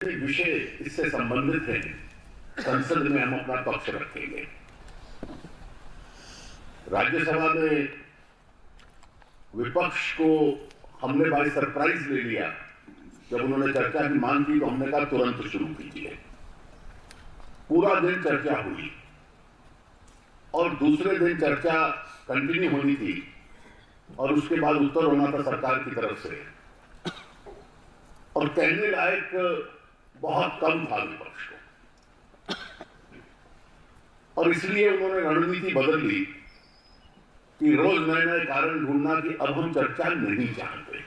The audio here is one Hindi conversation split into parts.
विषय इससे संबंधित है, संसद में हम अपना पक्ष रखेंगे। राज्यसभा में विपक्ष को हमने भाई सरप्राइज ले लिया। जब उन्होंने चर्चा की मांग की तो हमने कहा तुरंत शुरू कीजिए। पूरा दिन चर्चा हुई और दूसरे दिन चर्चा कंटिन्यू होनी थी और उसके बाद उत्तर होना था सरकार की तरफ से, और कहने लायक बहुत कम था विपक्ष को, और इसलिए उन्होंने रणनीति बदल ली कि रोज नए नए कारण ढूंढना कि अब हम चर्चा नहीं चाहते।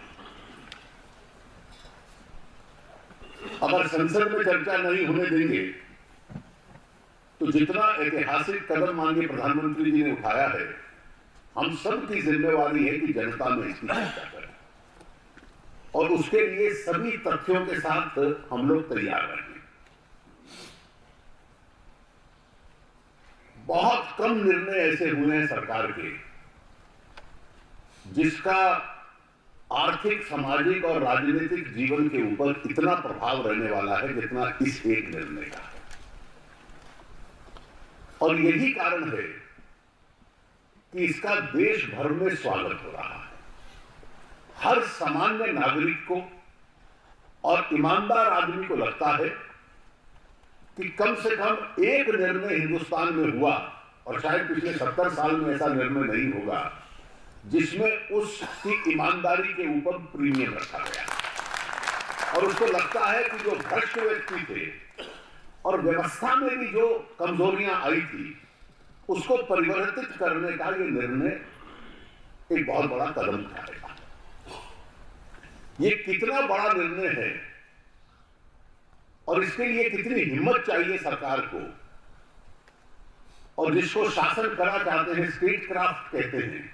अगर संसद में चर्चा नहीं होने देंगे तो जितना ऐतिहासिक कदम माननीय प्रधानमंत्री जी ने उठाया है, हम सब की जिम्मेवारी है कि जनता में इसकी चर्चा करें, और उसके लिए सभी तथ्यों के साथ हम लोग तैयार रहेंगे। बहुत कम निर्णय ऐसे हुए हैं सरकार के जिसका आर्थिक, सामाजिक और राजनीतिक जीवन के ऊपर इतना प्रभाव रहने वाला है जितना इस एक निर्णय का है। और यही कारण है कि इसका देश भर में स्वागत हो रहा है। हर सामान्य नागरिक को और ईमानदार आदमी को लगता है कि कम से कम एक निर्णय हिंदुस्तान में हुआ, और शायद पिछले 70 साल में ऐसा निर्णय नहीं होगा, जिसमें उसकी ईमानदारी के ऊपर प्रीमियम रखा गया। और उसको लगता है कि जो भ्रष्ट व्यक्ति थे और व्यवस्था में भी जो कमजोरियां आई थी, उसको परिवर्तित करने का ये निर्णय एक बहुत बड़ा कदम उठाएगा। ये कितना बड़ा निर्णय है और इसके लिए कितनी हिम्मत चाहिए सरकार को, और जिसको शासन करना चाहते हैं, स्टेट क्राफ्ट कहते हैं।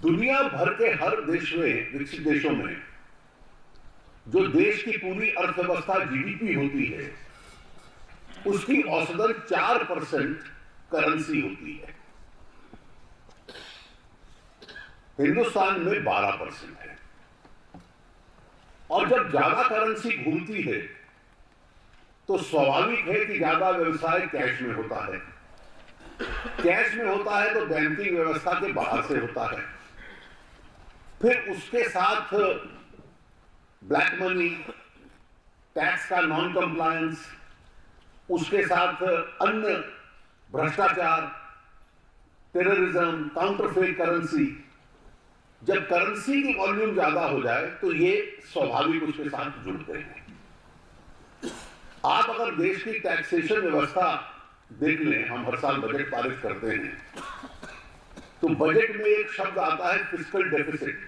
दुनिया भर के हर देश में, विकसित देशों में, जो देश की पूरी अर्थव्यवस्था जीडीपी होती है, उसकी औसतन 4% करेंसी होती है। हिंदुस्तान में 12% है। और जब ज्यादा करेंसी घूमती है तो स्वाभाविक है कि ज्यादा व्यवसाय कैश में होता है। कैश में होता है तो बैंकिंग व्यवस्था के बाहर से होता है, फिर उसके साथ ब्लैक मनी, टैक्स का नॉन कंप्लायंस, उसके साथ अन्य भ्रष्टाचार, टेररिज्म, काउंटरफेट करेंसी। जब करेंसी की वॉल्यूम ज्यादा हो जाए तो ये स्वाभाविक उसके साथ जुड़ते हैं। आप अगर देश की टैक्सेशन व्यवस्था देख लें, हम हर साल बजट पारित करते हैं, तो बजट में एक शब्द आता है फिस्कल डेफिसिट,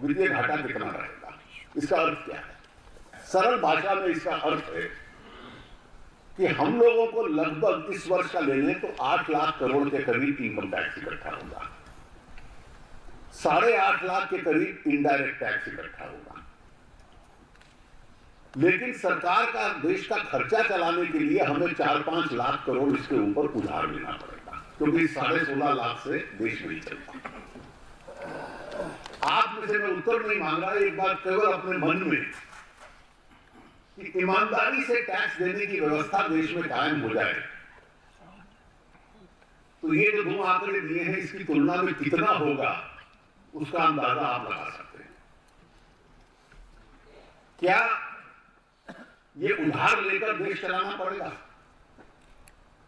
वित्तीय घाटा कितना रहेगा। इसका अर्थ क्या है? सरल भाषा में इसका अर्थ है कि हम लोगों को लगभग इस वर्ष का ले लें तो 8 लाख करोड़ के करीब इनकम टैक्स इकट्ठा होगा, 8.5 लाख के करीब इनडायरेक्ट टैक्स इकट्ठा होगा। लेकिन सरकार का, देश का खर्चा चलाने के लिए हमें 4-5 लाख करोड़ इसके ऊपर उधार लेना पड़ेगा, क्योंकि 16.5 लाख से देश नहीं चलता। आप में से मैं उत्तर नहीं मांग रहा, एक बात केवल अपने मन में कि ईमानदारी से टैक्स देने की व्यवस्था देश में कायम हो जाए तो ये जो 2 आंकड़े दिए हैं, इसकी तुलना में कितना होगा उसका अंदाजा आप लगा सकते हैं। क्या ये उधार लेकर देश चलाना पड़ेगा?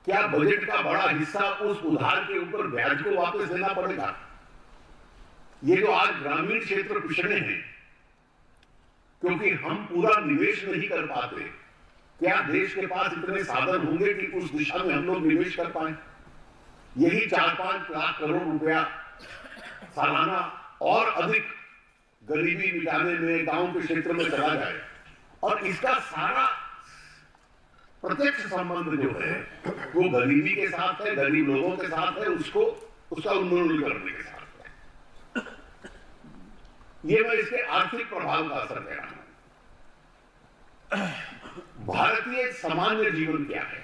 क्या बजट का बड़ा हिस्सा उस उधार के ऊपर ब्याज को वापस देना पड़ेगा? ये जो आज ग्रामीण क्षेत्र पिछड़े हैं क्योंकि हम पूरा निवेश नहीं कर पाते, क्या देश के पास इतने साधन होंगे कि उस दिशा में हम लोग निवेश कर पाए? यही 4-5 लाख करोड़ रुपया सालाना और अधिक गरीबी मिटाने में, गांव के क्षेत्र में चला जाए, और इसका सारा प्रत्यक्ष संबंध जो है वो गरीबी के साथ है, गरीब लोगों के साथ है, उसका उन्मूलन करने के साथ है। ये मैं इसके आर्थिक प्रभाव का असर कह रहा हूं। भारतीय सामान्य जीवन क्या है?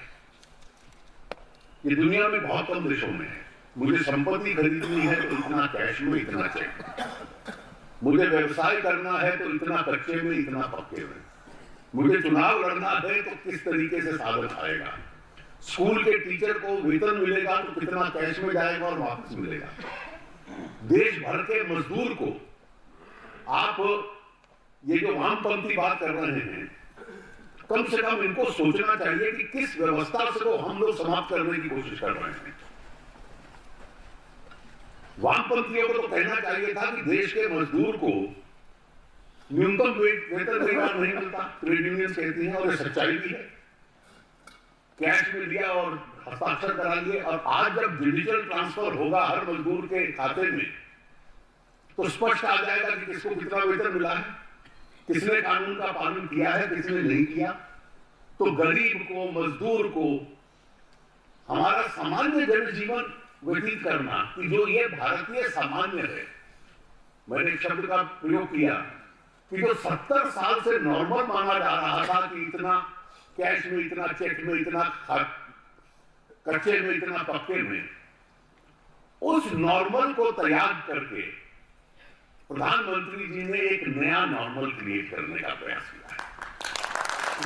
ये दुनिया में बहुत कम देशों में है। मुझे संपत्ति खरीदनी है तो इतना कैश में, इतना चेक। मुझे व्यवसाय करना है तो इतना कच्चे में, इतना पक्के में। मुझे चुनाव लड़ना है तो किस तरीके से साधन आएगा। स्कूल के टीचर को वेतन मिलेगा तो कितना कैश में जाएगा और वापस मिलेगा। देश भर के मजदूर को आप ये जो वामपंथी बात कर रहे हैं, कम से कम इनको सोचना चाहिए कि किस व्यवस्था से को हम लोग समाप्त करने की कोशिश कर रहे हैं। वामपंथियों को तो कहना चाहिए था कि देश के मजदूर को न्यूनतम वेतन नहीं मिलता, ट्रेड यूनियन कहती हैं, और ये सच्चाई भी है। कैश में लिया और हस्ताक्षर करा लिए, और आज जब डिजिटल ट्रांसफर होगा हर मजदूर के खाते में, तो स्पष्ट आ जाएगा कि किसको कितना वेतन मिला है, किसने कानून का पालन किया है, किसने नहीं किया। तो गरीब को, मजदूर को हमारा सामान्य जनजीवन व्यतीत करना कि जो ये भारतीय सामान्य है, मैंने एक शब्द का प्रयोग किया कि जो 70 साल से नॉर्मल माना जा रहा था कि इतना कैश में, इतना चेक में, इतना कच्चे में, इतना पक्के में, उस नॉर्मल को त्याग करके प्रधानमंत्री जी ने एक नया नॉर्मल क्रिएट करने का प्रयास किया है।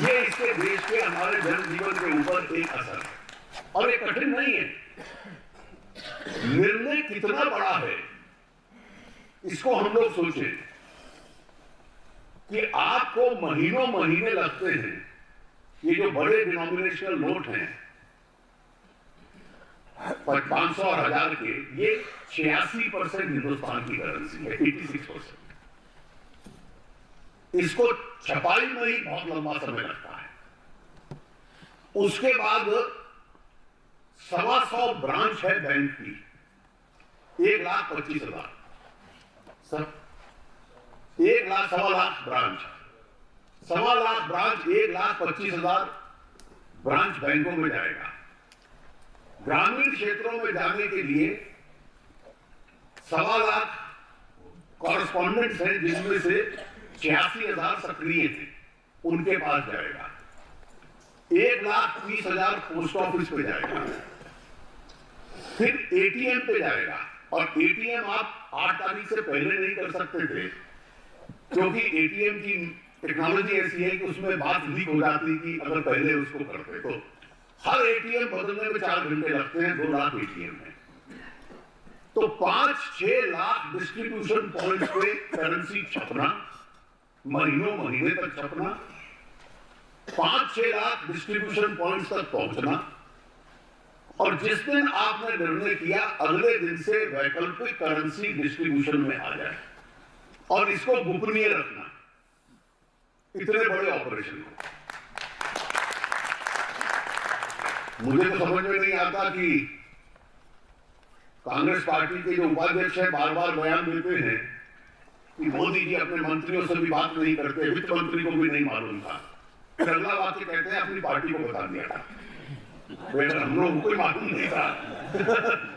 ये इसके देश के, हमारे जनजीवन के ऊपर एक असर है, और ये कठिन नहीं है। निर्णय कितना बड़ा है इसको हम लोग सोचें कि आपको महीनों महीने लगते हैं। ये जो बड़े डिनोमिनेशनल नोट हैं 500 और 1000 के, ये 86% हिंदुस्तान की करेंसी है, 86%। इसको छपाई में ही बहुत लंबा समय लगता है। उसके बाद 125 ब्रांच है बैंक की, 1,25,000 सर, 1,00,000 ब्रांच, 1,25,000 ब्रांच, 1,25,000 ब्रांच बैंकों में जाएगा। ग्रामीण क्षेत्रों में जाने के लिए 1,25,000 कॉरेस्पॉन्डेंट्स हैं, जिनमें से 86,000 सक्रिय थे, उनके पास जाएगा। 1,30,000 पोस्ट ऑफिस पे जाएगा, फिर एटीएम पे जाएगा। और एटीएम आप 8 तारीख से पहले नहीं कर सकते थे, क्योंकि एटीएम की टेक्नोलॉजी ऐसी है कि उसमें बात लीक हो जाती कि अगर पहले उसको करते तो। हर एटीएम बदलने में 4 घंटे लगते हैं, 2 लाख एटीएम है, तो 5-6 लाख डिस्ट्रीब्यूशन पॉइंट पे करेंसी छपना, महीनों महीने तक छपना, 5-6 लाख डिस्ट्रीब्यूशन पॉइंट्स तक पहुंचना, और जिस दिन आपने निर्णय किया अगले दिन से वैकल्पिक करेंसी डिस्ट्रीब्यूशन में आ जाए, और इसको गोपनीय रखना। इतने बड़े ऑपरेशन को मुझे तो समझ में नहीं आता कि कांग्रेस पार्टी के जो उपाध्यक्ष हैं बार बार बयान देते हैं कि मोदी जी अपने मंत्रियों से भी बात नहीं करते, वित्त मंत्री को भी नहीं मालूम था। अगला बात कहते हैं अपनी पार्टी को बता दिया था। अगर हम लोगों को मालूम नहीं था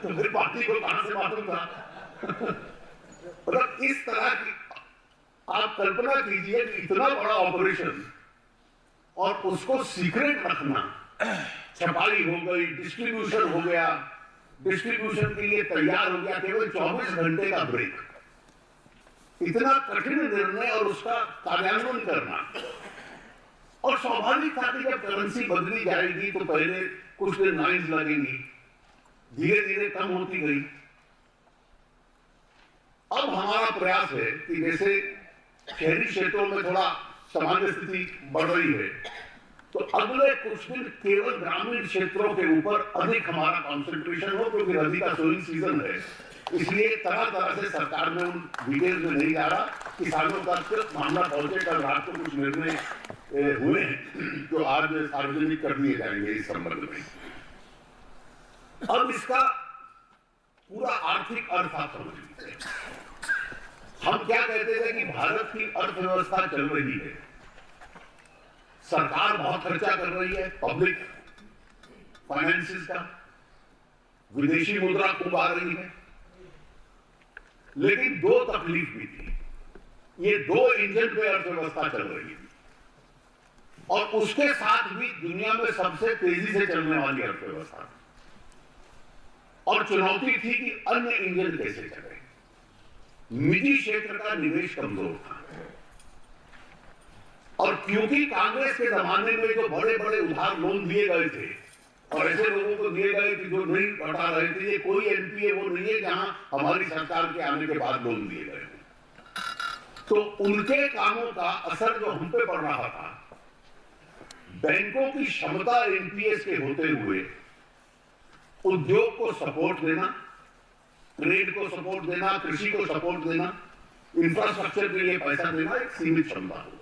तो फिर पार्टी को कहां से मालूम था? मतलब इस तरह की आप कल्पना कीजिए कि इतना बड़ा ऑपरेशन और उसको सीक्रेट रखना। छपाई हो गई, डिस्ट्रीब्यूशन हो गया, डिस्ट्रीब्यूशन के लिए तैयार हो गया, केवल 24 घंटे का ब्रेक। इतना कठिन निर्णय और उसका कार्यान्वयन करना। और स्वाभाविक था कि जब करेंसी बदली जाएगी तो पहले कुछ दिन लाइन्स लगेंगी, धीरे धीरे कम होती गई। अब हमारा प्रयास है कि जैसे शहरी क्षेत्रों में थोड़ा सामान्य स्थिति बढ़ रही है, तो अगले कुछ दिन केवल ग्रामीण क्षेत्रों के ऊपर अधिक हमारा कंसंट्रेशन हो, क्योंकि रबी का सोइंग सीजन है। इसलिए तरह तरह से सरकार में उन डिटेल्स में नहीं जा रहा। किसानों तक मामला पहुंचे, कल रात को कुछ निर्णय हुए हैं जो आज सार्वजनिक कर दिए जाएंगे इस संबंध में। अब इसका पूरा आर्थिक अर्थ आप समझ लीजिए। हम क्या कहते थे कि भारत की अर्थव्यवस्था चल रही है, सरकार बहुत खर्चा कर रही है, पब्लिक फाइनेंसेस का, विदेशी मुद्रा खूब आ रही है, लेकिन 2 तकलीफ भी थी। ये 2 इंजन पे अर्थव्यवस्था चल रही थी, और उसके साथ भी दुनिया में सबसे तेजी से चलने वाली अर्थव्यवस्था। और चुनौती थी कि अन्य इंजन कैसे चले। निजी क्षेत्र का निवेश कमजोर था। और क्योंकि कांग्रेस के जमाने में जो बड़े बड़े उधार लोन दिए गए थे और ऐसे लोगों को दिए गए कि जो नहीं लौटा रहे थे, ये कोई एमपीए वो नहीं है जहां हमारी सरकार के आने के बाद लोन दिए गए। तो उनके कामों का असर जो हम पे पड़ रहा था, बैंकों की क्षमता एनपीएस के होते हुए उद्योग को सपोर्ट देना, ट्रेड को सपोर्ट देना, कृषि को सपोर्ट देना, इंफ्रास्ट्रक्चर के लिए पैसा देना एक सीमित क्षमता हो।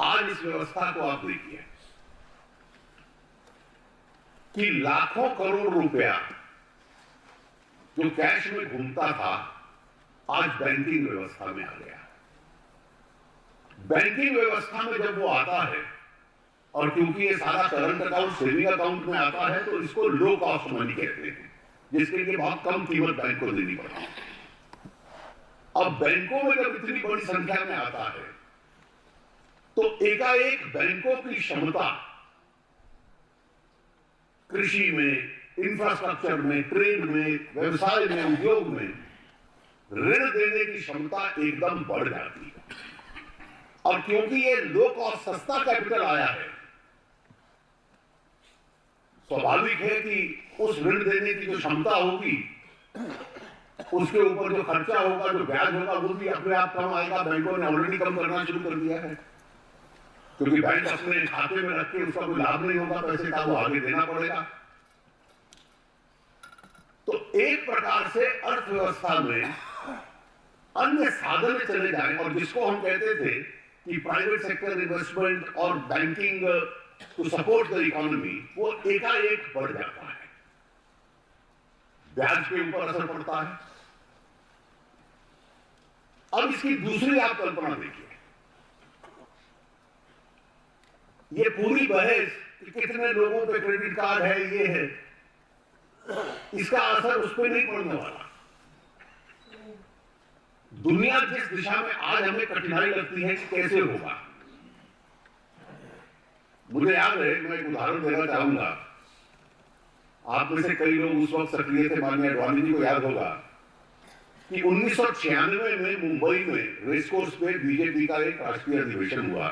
आज इस व्यवस्था को आप देखिए कि लाखों करोड़ रुपया जो कैश में घूमता था आज बैंकिंग व्यवस्था में आ गया। बैंकिंग व्यवस्था में जब वो आता है, और क्योंकि ये सारा करंट अकाउंट सेविंग अकाउंट में आता है, तो इसको लो कॉस्ट मनी कहते हैं, जिसके लिए बहुत कम कीमत बैंक को देनी पड़ती है। अब बैंकों में जब इतनी बड़ी संख्या में आता है तो एकाएक बैंकों की क्षमता कृषि में, इंफ्रास्ट्रक्चर में, ट्रेड में, व्यवसाय में, उद्योग में ऋण देने की क्षमता एकदम बढ़ जाती है। और क्योंकि ये लो कॉस्ट सस्ता कैपिटल आया है, स्वाभाविक है कि उस ऋण देने की जो क्षमता होगी उसके ऊपर जो खर्चा होगा, जो ब्याज होगा, वो भी अपने आप कम आएगा। बैंकों ने ऑलरेडी कम करना शुरू कर दिया है, क्योंकि बैंक अपने खाते में रख के उसका कोई लाभ नहीं होगा पैसे का, वो आगे देना पड़ेगा। तो एक प्रकार से अर्थव्यवस्था में अन्य साधन चले जाएं, और जिसको हम कहते थे कि प्राइवेट सेक्टर इन्वेस्टमेंट और banking to support the economy, वो एकाएक बढ़ जाता है, ब्याज के ऊपर असर पड़ता है। अब इसकी दूसरी आप कल्पना देखिए, ये पूरी बहस कि कितने लोगों पे क्रेडिट कार्ड है, ये है, इसका असर उस पर नहीं पड़ने वाला। दुनिया जिस दिशा में आज हमें कठिनाई लगती है कि कैसे होगा, मुझे याद है, मैं एक उदाहरण देना चाहूंगा। आप में से कई लोग उस वक्त सक्रिय थे, माननीय अडवाणी जी को याद होगा कि 1996 में मुंबई में रेसकोर्स पे बीजेपी का एक राष्ट्रीय अधिवेशन हुआ,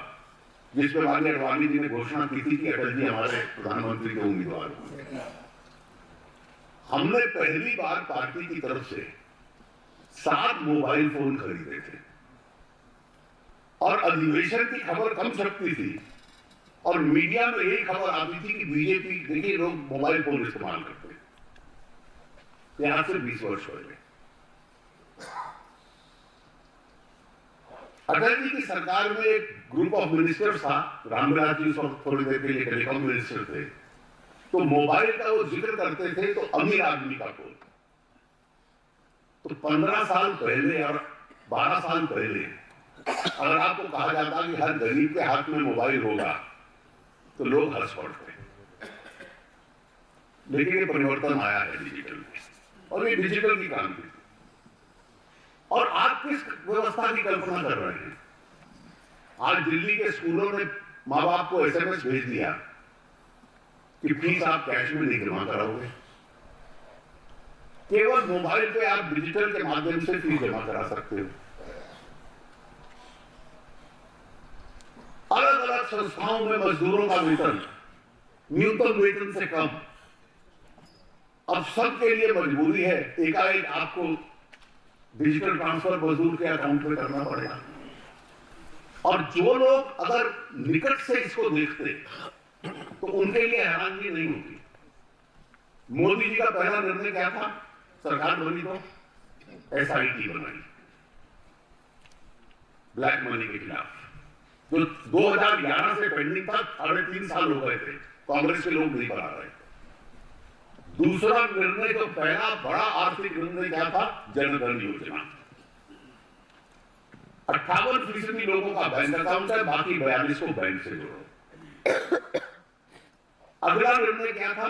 जिसमें माननीय अडवाणी जी ने घोषणा की थी कि अटल जी हमारे प्रधानमंत्री के उम्मीदवार होंगे। हमने पहली बार पार्टी की तरफ से 7 मोबाइल फोन खरीदे थे, और अधिवेशन की खबर कम छपती थी और मीडिया में यही खबर आती थी कि बीजेपी, देखिए लोग मोबाइल फोन इस्तेमाल करते हैं। आज से 20 वर्ष पहले अटल जी की सरकार में एक ग्रुप ऑफ मिनिस्टर्स था, रामविलास जी उस वक्त थोड़ी देर के लिए टेलीकॉम मिनिस्टर थे, तो मोबाइल का वो जिक्र करते थे तो अमीर आदमी का फोन। तो 15 साल पहले और 12 साल पहले अगर आपको कहा जाता कि हर गरीब के हाथ में मोबाइल होगा तो लोग हंस पड़ते। लेकिन ये परिवर्तन आया है डिजिटल में, और ये डिजिटल की क्रांति। और आप किस व्यवस्था की कल्पना कर रहे हैं? आज दिल्ली के स्कूलों ने मां बाप को एसएमएस भेज दिया कि फीस आप कैश में नहीं जमा कराओगे, केवल मोबाइल पे आप डिजिटल के माध्यम से फीस जमा करा सकते हो। अलग अलग संस्थाओं में मजदूरों का वेतन न्यूनतम वेतन से कम, अब सबके लिए मजबूरी है एकाएक आपको डिजिटल ट्रांसफर मजदूर के अकाउंट में करना पड़ेगा। और जो लोग अगर निकट से इसको देखते तो उनके लिए हैरानगी नहीं होती। मोदी जी का पहला निर्णय क्या था? सरकार बनी तो एसआईटी बनाई ब्लैक मनी के खिलाफ, जो 2011 से पेंडिंग था। 3.5 साल हो गए थे, कांग्रेस के लोग नहीं बना रहे। दूसरा निर्णय, जो पहला बड़ा आर्थिक निर्णय क्या था? जनधन योजना। 58% लोगों का बैंक अकाउंट है, बाकी 42 को बैंक से जोड़ो। अगला निर्णय क्या था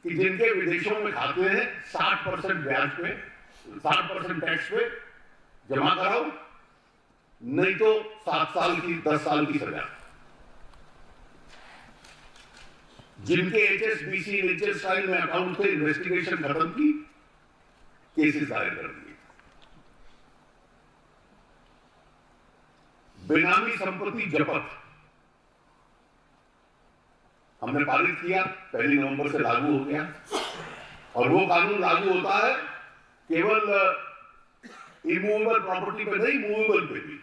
कि जिनके विदेशों में खाते हैं 60% ब्याज पे, 60% टैक्स पे जमा कराओ, नहीं तो 7 साल की 10 साल की सजा। जिनके एचएसबीसी एचएस स्टाइल में अकाउंट थे, इन्वेस्टिगेशन खत्म की, केसेस दायर कर दिए। बेनामी संपत्ति जब्त हमने पारित किया, 1 नवंबर से लागू हो गया। और वो कानून लागू होता है केवल इमूवेबल प्रॉपर्टी पे नहीं, मूवेबल पे भी।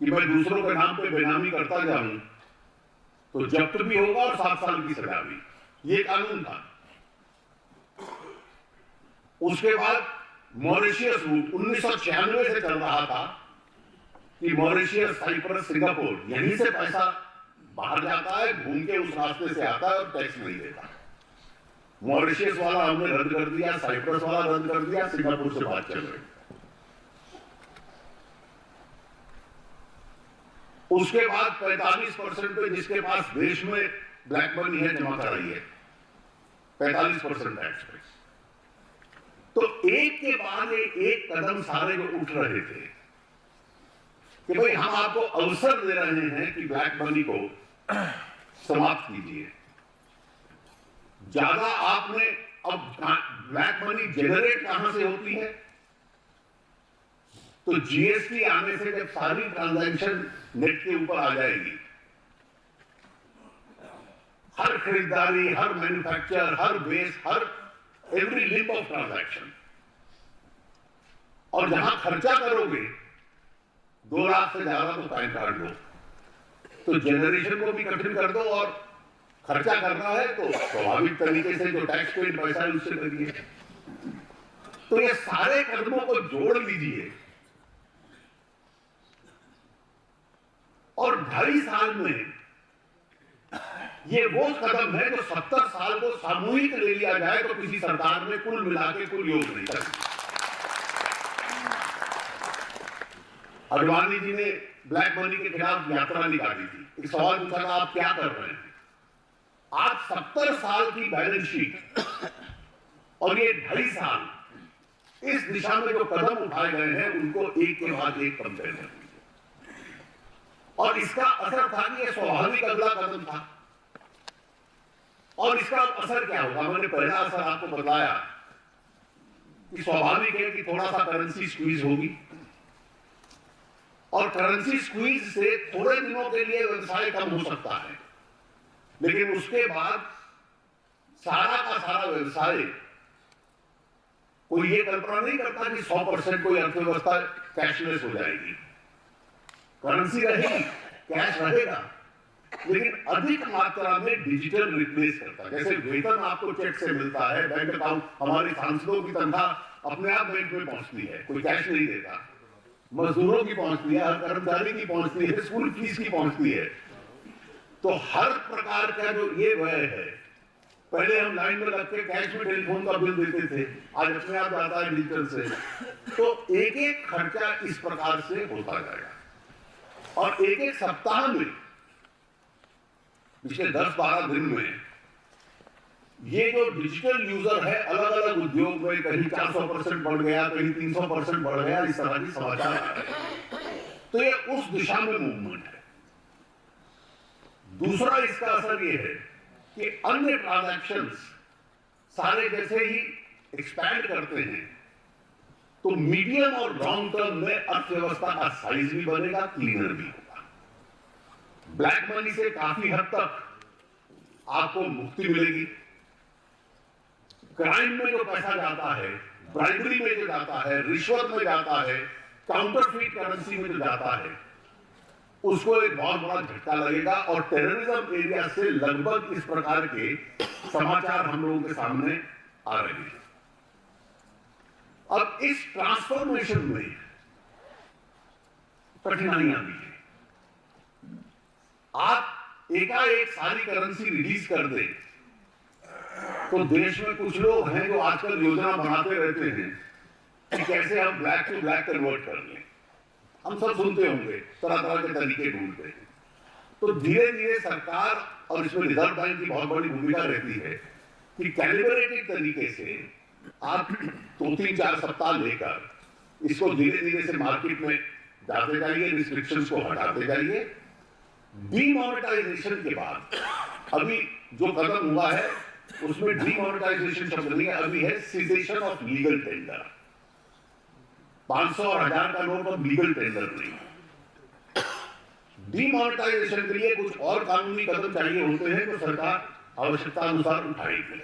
कि मैं दूसरों के नाम पे बेनामी करता जाऊं तो जब्त भी होगा और 7 साल की सजा भी। ये कानून था। उसके बाद मॉरिशियस रूट 1996 से चल रहा था कि मॉरिशियस, साइप्रस, सिंगापुर, यहीं से पैसा बाहर जाता है, घूम के उस रास्ते से आता है और टैक्स नहीं देता। मॉरिशियस वाला हमने रद्द कर दिया, साइप्रस वाला रद्द कर दिया, सिंगापुर से बात चल रही। उसके बाद 45% पे जिसके पास देश में ब्लैक मनी है जमा कराई है, 45% टैक्स पे। तो एक के बाद एक कदम सारे जो उठ रहे थे कि भाई हम आपको अवसर दे रहे हैं कि ब्लैक मनी को समाप्त कीजिए। ज्यादा आपने अब ब्लैक मनी जनरेट कहां से होती है? तो जीएसटी आने से जब सारी ट्रांजैक्शन नेट के ऊपर आ जाएगी, हर खरीदारी, हर मैन्युफैक्चर, हर बेस, हर एवरी लिंक ऑफ ट्रांजैक्शन, और जहां खर्चा करोगे 2 लाख से ज्यादा तो पैन कार्ड लो, तो जनरेशन को भी कठिन कर दो और खर्चा करना है तो स्वाभाविक तरीके से जो टैक्स पेड पैसा है उससे करिए। तो ये सारे कदमों को जोड़ लीजिए और 2.5 साल में ये वो कदम है जो 70 साल को सामूहिक ले लिया जाए तो किसी सरकार ने कुल मिला के कुल योग नहीं कर। अडवाणी जी ने ब्लैक मनी के खिलाफ यात्रा निकाली थी। एक सवाल पूछा था, आप क्या कर रहे हैं? आज 70 साल की बैलेंस शीट और ये 2.5 साल इस दिशा में जो कदम उठाए गए हैं उनको एक के बाद एक कंपेयर कर लीजिए। और इसका असर था कि यह स्वाभाविक अगला कदम था। और इसका असर क्या होगा? मैंने पहला असर आपको बताया कि स्वाभाविक है कि थोड़ा सा करेंसी स्क्वीज होगी, और करेंसी स्क्वीज से थोड़े दिनों के लिए व्यवसाय कम हो सकता है, लेकिन उसके बाद सारा का सारा व्यवसाय, कोई ये कल्पना नहीं करता कि 100% कोई अर्थव्यवस्था कैशलेस हो जाएगी। करेंसी रहेगी, कैश रहेगा, लेकिन अधिक मात्रा में डिजिटल रिप्लेस करता है। जैसे वेतन आपको चेक से मिलता है, बैंक अकाउंट, हमारे सांसदों की तनख्वाह अपने आप बैंक में पहुंचती है, कोई कैश नहीं देता। मजदूरों की पहुंचती है, हर कर्मचारी की पहुंचती है, स्कूल फीस की पहुंचती है। तो हर प्रकार का जो ये व्यय है, पहले हम लाइन में लग के कैश में टेलीफोन का बिल देते थे, आज अपने आप आता है डिजिटल से। तो एक एक खर्चा इस प्रकार से होता जाएगा। और एक एक सप्ताह में, पिछले 10-12 दिन में, ये जो डिजिटल यूजर है अलग अलग उद्योग में कहीं 400% बढ़ गया, कहीं 300% बढ़ गया, इस तरह की समाचार आ रहे हैं। तो ये उस दिशा में मूवमेंट है। दूसरा इसका असर ये है कि अन्य ट्रांजैक्शंस सारे जैसे ही एक्सपैंड करते हैं तो मीडियम और लॉन्ग टर्म में अर्थव्यवस्था का साइज भी बनेगा, क्लीनर भी होगा। ब्लैक मनी से काफी हद तक आपको मुक्ति मिलेगी। क्राइम में जो पैसा जाता है, ब्राइबरी में जो जाता है, रिश्वत में जाता है, काउंटरफीट करेंसी में जो जाता है, उसको एक बहुत बड़ा झटका लगेगा। और टेररिज्म एरिया से लगभग इस प्रकार के समाचार हम लोगों के सामने आ रहे हैं। अब इस ट्रांसफॉर्मेशन में कठिनाइयां भी हैं। आप एकाएक सारी करेंसी रिलीज कर दें तो देश में कुछ लोग हैं जो आजकल योजना बनाते रहते हैं कि कैसे हम ब्लैक टू ब्लैक कन्वर्ट कर लें। हम सब सुनते होंगे, तरह तरह के तरीके ढूंढते हैं। तो धीरे धीरे सरकार, और इसमें रिजर्व बैंक की बहुत बड़ी भूमिका रहती है, कि कैलिब्रेटेड तरीके से आप 2-3-4 सप्ताह लेकर इसको धीरे धीरे से मार्केट में जाते जाइए, रिस्ट्रिक्शंस को हटाते जाइए। डीमोनेटाइजेशन के बाद अभी जो कदम हुआ है उसमें डीमोनेटाइजेशन शब्द नहीं है, अभी है सीजेशन ऑफ लीगल टेंडर। 500 और 1000 का नोट अब लीगल टेंडर नहीं। डीमोनेटाइजेशन के लिए कुछ और कानूनी कदम चाहिए होते हैं तो सरकार आवश्यकता अनुसार उठाएगी।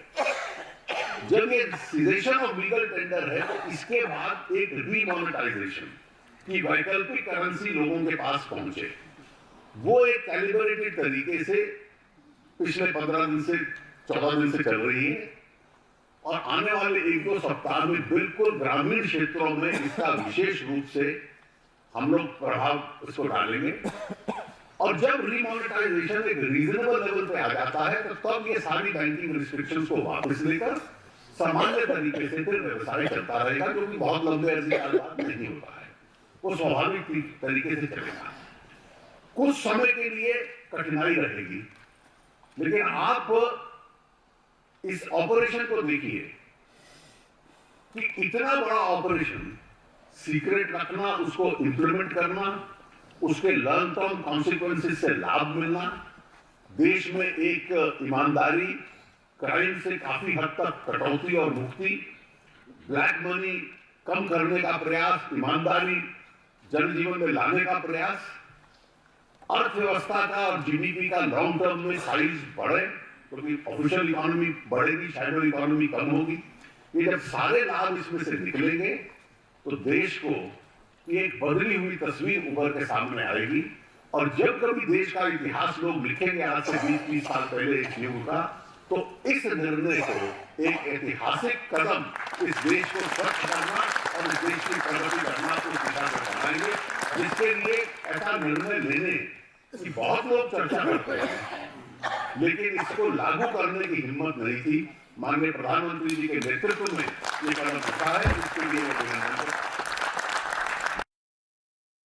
जब ये सीजेशन ऑफ लीगल टेंडर है तो इसके बाद एक डीमोनेटाइजेशन की वैकल्पिक करेंसी लोगों के पास पहुंचे, वो एक कैलिब्रेटेड तरीके से पिछले 15 दिन से 14 दिन से चल रही है और आने वाले 1-2 सप्ताह में बिल्कुल ग्रामीण क्षेत्रों में इसका विशेष रूप से हम लोग प्रभाव इसको डालेंगे। और जब रीमोनेटाइजेशन एक रीजनेबल लेवल पे आ जाता है तो तब ये सारी बैंकिंग रिस्ट्रिक्शंस को वापस लेकर सामान्य तरीके से फिर व्यवसाय चलता रहेगा, क्योंकि बहुत लंबे अर्जी कारोबार नहीं होता है, वो स्वाभाविक तरीके से चलेगा। कुछ समय के लिए कठिनाई रहेगी, लेकिन आप इस ऑपरेशन को देखिए कि इतना बड़ा ऑपरेशन सीक्रेट रखना, उसको इंप्लीमेंट करना, उसके लॉन्ग टर्म कॉन्सिक्वेंसेस से लाभ मिलना, देश में एक ईमानदारी, क्राइम से काफी हद तक कटौती और मुक्ति, ब्लैक मनी कम करने का प्रयास, ईमानदारी जनजीवन में लाने का प्रयास, अर्थव्यवस्था का और जीडीपी का लॉन्ग टर्म में साइज बढ़े, क्योंकि ऑफिशियल इकोनॉमी बढ़ेगी, शैडो इकोनॉमी कम होगी। ये जब सारे लाभ इसमें से निकलेंगे तो देश को एक बदली हुई तस्वीर उभर के सामने आएगी। और जब कभी देश का इतिहास लोग लिखेंगे आज से 20-30 साल पहले इस युग का, तो इस निर्णय को एक ऐतिहासिक कदम इस देश को स्वच्छ करना और इस देश की प्रगति करना को दिशा में बनाएंगे, जिसके लिए ऐसा निर्णय लेने की बहुत लोग चर्चा करते हैं, लेकिन इसको लागू करने की हिम्मत नहीं थी। माननीय प्रधानमंत्री जी के नेतृत्व में ये कदम उठा है, इसके लिए मैं